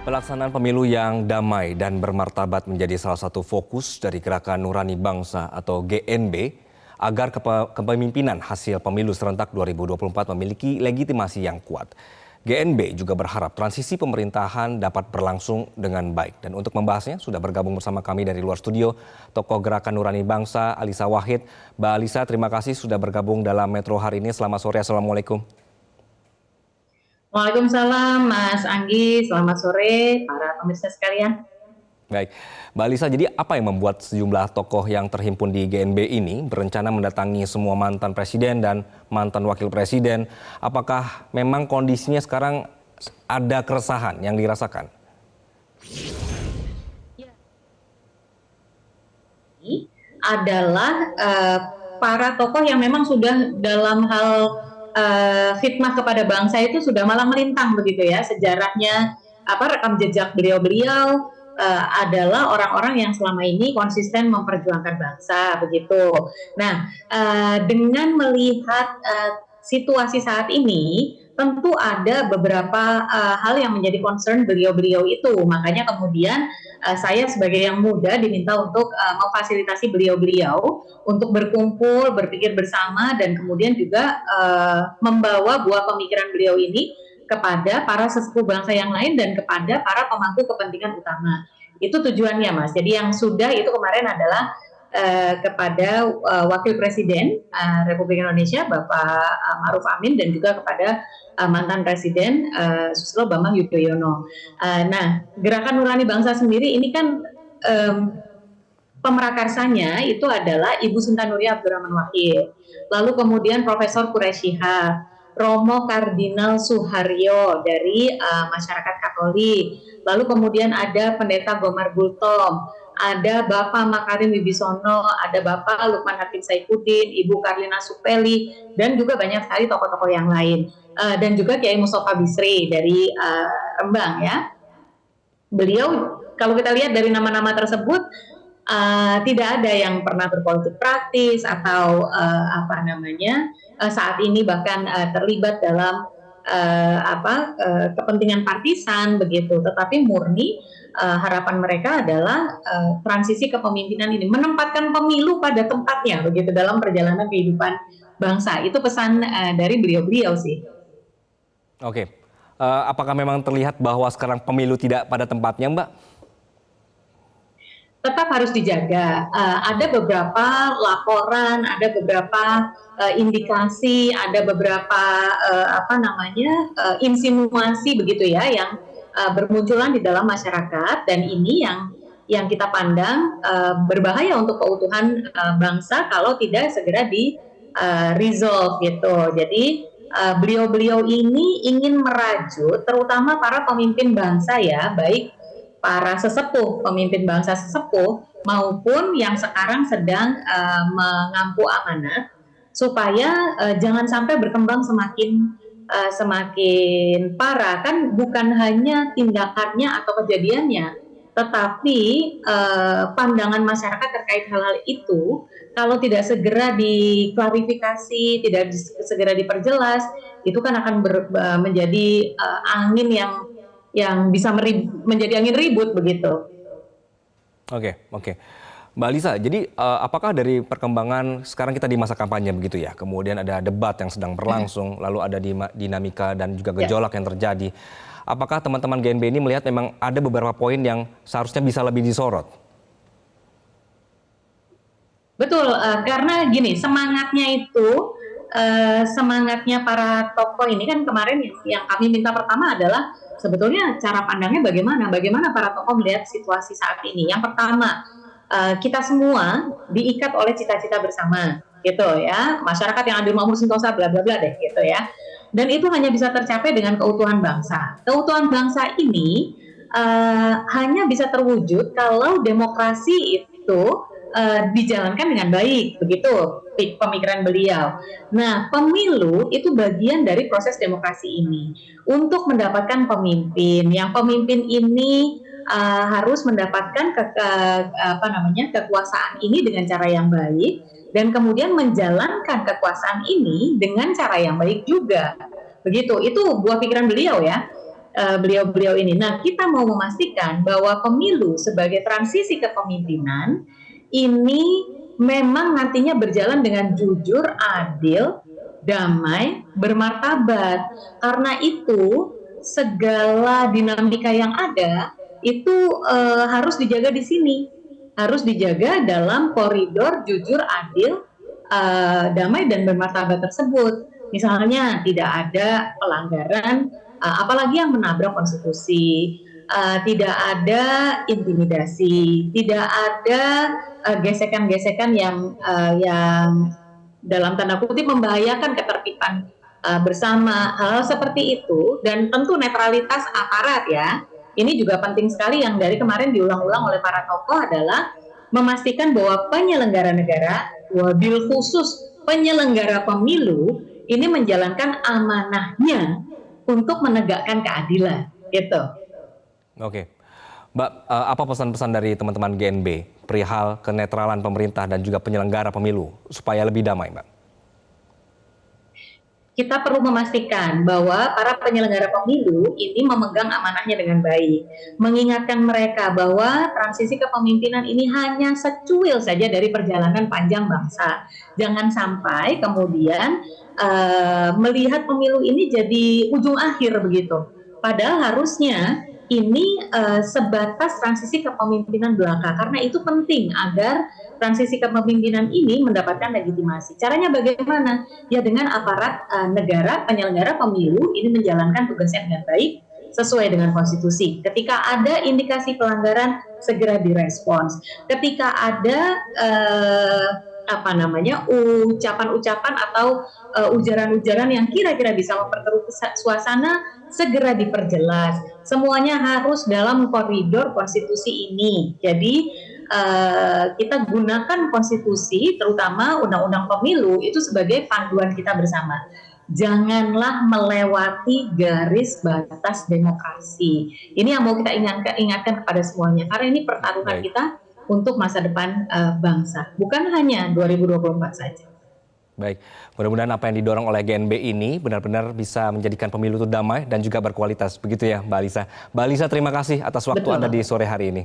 Pelaksanaan pemilu yang damai dan bermartabat menjadi salah satu fokus dari Gerakan Nurani Bangsa atau GNB agar kepemimpinan hasil pemilu serentak 2024 memiliki legitimasi yang kuat. GNB juga berharap transisi pemerintahan dapat berlangsung dengan baik. Dan untuk membahasnya sudah bergabung bersama kami dari luar studio tokoh Gerakan Nurani Bangsa Alisa Wahid. Mbak Alisa, terima kasih sudah bergabung dalam Metro hari ini. Selamat sore, Assalamualaikum. Waalaikumsalam Mas Anggi, selamat sore para pemirsa sekalian. Baik, Mbak Alisa, jadi apa yang membuat sejumlah tokoh yang terhimpun di GNB ini berencana mendatangi semua mantan presiden dan mantan wakil presiden? Apakah memang kondisinya sekarang ada keresahan yang dirasakan? Ini adalah para tokoh yang memang sudah dalam hal khidmat kepada bangsa itu sudah malah melintang begitu ya, sejarahnya rekam jejak beliau-beliau adalah orang-orang yang selama ini konsisten memperjuangkan bangsa begitu. Nah, dengan melihat situasi saat ini, tentu ada beberapa hal yang menjadi concern beliau-beliau itu. Makanya kemudian saya sebagai yang muda diminta untuk memfasilitasi beliau-beliau untuk berkumpul, berpikir bersama, dan kemudian juga membawa buah pemikiran beliau ini kepada para sesepuh bangsa yang lain dan kepada para pemangku kepentingan utama. Itu tujuannya, Mas. Jadi yang sudah itu kemarin adalah kepada Wakil Presiden Republik Indonesia Bapak Ma'ruf Amin dan juga kepada mantan Presiden Susilo Bambang Yudhoyono. Nah, Gerakan Nurani Bangsa sendiri ini kan pemerakarsanya itu adalah Ibu Sinta Nuria Abdurrahman Wahid, lalu kemudian Profesor Quraish Shihab, Romo Kardinal Suharyo dari masyarakat Katolik, lalu kemudian ada Pendeta Gomar Gultom, ada Bapak Makarim Wibisono, ada Bapak Lukman Hakim Saifuddin, Ibu Karlina Supeli, dan juga banyak sekali tokoh-tokoh yang lain. Dan juga Kiai Mustafa Bisri dari Rembang ya. Beliau kalau kita lihat dari nama-nama tersebut tidak ada yang pernah berpolitik praktis atau saat ini bahkan terlibat dalam kepentingan partisan begitu, tetapi murni harapan mereka adalah transisi kepemimpinan ini menempatkan pemilu pada tempatnya begitu dalam perjalanan kehidupan bangsa. Itu pesan dari beliau-beliau sih. Oke, apakah memang terlihat bahwa sekarang pemilu tidak pada tempatnya, Mbak? Tetap harus dijaga. Ada beberapa laporan, ada beberapa indikasi, ada beberapa insinuasi begitu ya yang bermunculan di dalam masyarakat, dan ini yang kita pandang berbahaya untuk keutuhan bangsa kalau tidak segera di resolve gitu. Jadi beliau-beliau ini ingin merajut terutama para pemimpin bangsa ya, baik para sesepuh, pemimpin bangsa sesepuh maupun yang sekarang sedang mengampu amanat, supaya jangan sampai berkembang semakin parah. Kan bukan hanya tindakannya atau kejadiannya, tetapi pandangan masyarakat terkait hal-hal itu kalau tidak segera diklarifikasi, tidak segera diperjelas, itu kan akan menjadi angin yang bisa menjadi angin ribut begitu. Oke. Mbak Alisa, jadi apakah dari perkembangan sekarang kita di masa kampanye begitu ya, kemudian ada debat yang sedang berlangsung, lalu ada dinamika dan juga gejolak yang terjadi. Apakah teman-teman GNB ini melihat memang ada beberapa poin yang seharusnya bisa lebih disorot? Betul, karena gini, semangatnya para tokoh ini kan kemarin yang kami minta pertama adalah sebetulnya cara pandangnya bagaimana para tokoh melihat situasi saat ini. Yang pertama, kita semua diikat oleh cita-cita bersama, gitu ya. Masyarakat yang adil, makmur, sentosa, bla bla bla deh, gitu ya. Dan itu hanya bisa tercapai dengan keutuhan bangsa. Keutuhan bangsa ini hanya bisa terwujud kalau demokrasi itu dijalankan dengan baik, begitu pemikiran beliau. Nah, pemilu itu bagian dari proses demokrasi ini. Untuk mendapatkan pemimpin, yang pemimpin ini harus mendapatkan kekuasaan ini dengan cara yang baik, dan kemudian menjalankan kekuasaan ini dengan cara yang baik juga. Begitu, itu buah pikiran beliau ya. beliau-beliau ini. Nah, kita mau memastikan bahwa pemilu sebagai transisi kepemimpinan ini memang nantinya berjalan dengan jujur, adil, damai, bermartabat. Karena itu segala dinamika yang ada itu harus dijaga di sini, harus dijaga dalam koridor jujur, adil, damai dan bermartabat tersebut. Misalnya tidak ada pelanggaran, apalagi yang menabrak konstitusi, tidak ada intimidasi, tidak ada gesekan-gesekan yang dalam tanda kutip membahayakan ketertiban bersama, hal seperti itu. Dan tentu netralitas aparat ya, ini juga penting sekali yang dari kemarin diulang-ulang oleh para tokoh adalah memastikan bahwa penyelenggara negara, wabil khusus penyelenggara pemilu ini menjalankan amanahnya untuk menegakkan keadilan, gitu. Oke, Mbak, apa pesan-pesan dari teman-teman GNB perihal kenetralan pemerintah dan juga penyelenggara pemilu supaya lebih damai, Mbak? Kita perlu memastikan bahwa para penyelenggara pemilu ini memegang amanahnya dengan baik. Mengingatkan mereka bahwa transisi kepemimpinan ini hanya secuil saja dari perjalanan panjang bangsa. Jangan sampai kemudian melihat pemilu ini jadi ujung akhir begitu. Padahal harusnya ini sebatas transisi kepemimpinan belaka. Karena itu penting agar transisi kepemimpinan ini mendapatkan legitimasi. Caranya bagaimana? Ya dengan aparat negara, penyelenggara pemilu ini menjalankan tugasnya dengan baik sesuai dengan konstitusi. Ketika ada indikasi pelanggaran, segera direspons. Ketika ada ucapan-ucapan atau ujaran-ujaran yang kira-kira bisa memperkeruh suasana, segera diperjelas. Semuanya harus dalam koridor konstitusi ini. Jadi kita gunakan konstitusi, terutama undang-undang pemilu itu sebagai panduan kita bersama. Janganlah melewati garis batas demokrasi. Ini yang mau kita ingatkan kepada semuanya, karena ini pertaruhan kita untuk masa depan bangsa, bukan hanya 2024 saja. Baik, mudah-mudahan apa yang didorong oleh GNB ini benar-benar bisa menjadikan pemilu itu damai dan juga berkualitas. Begitu ya, Mbak Alisa. Mbak Alisa, terima kasih atas waktu Anda di sore hari ini.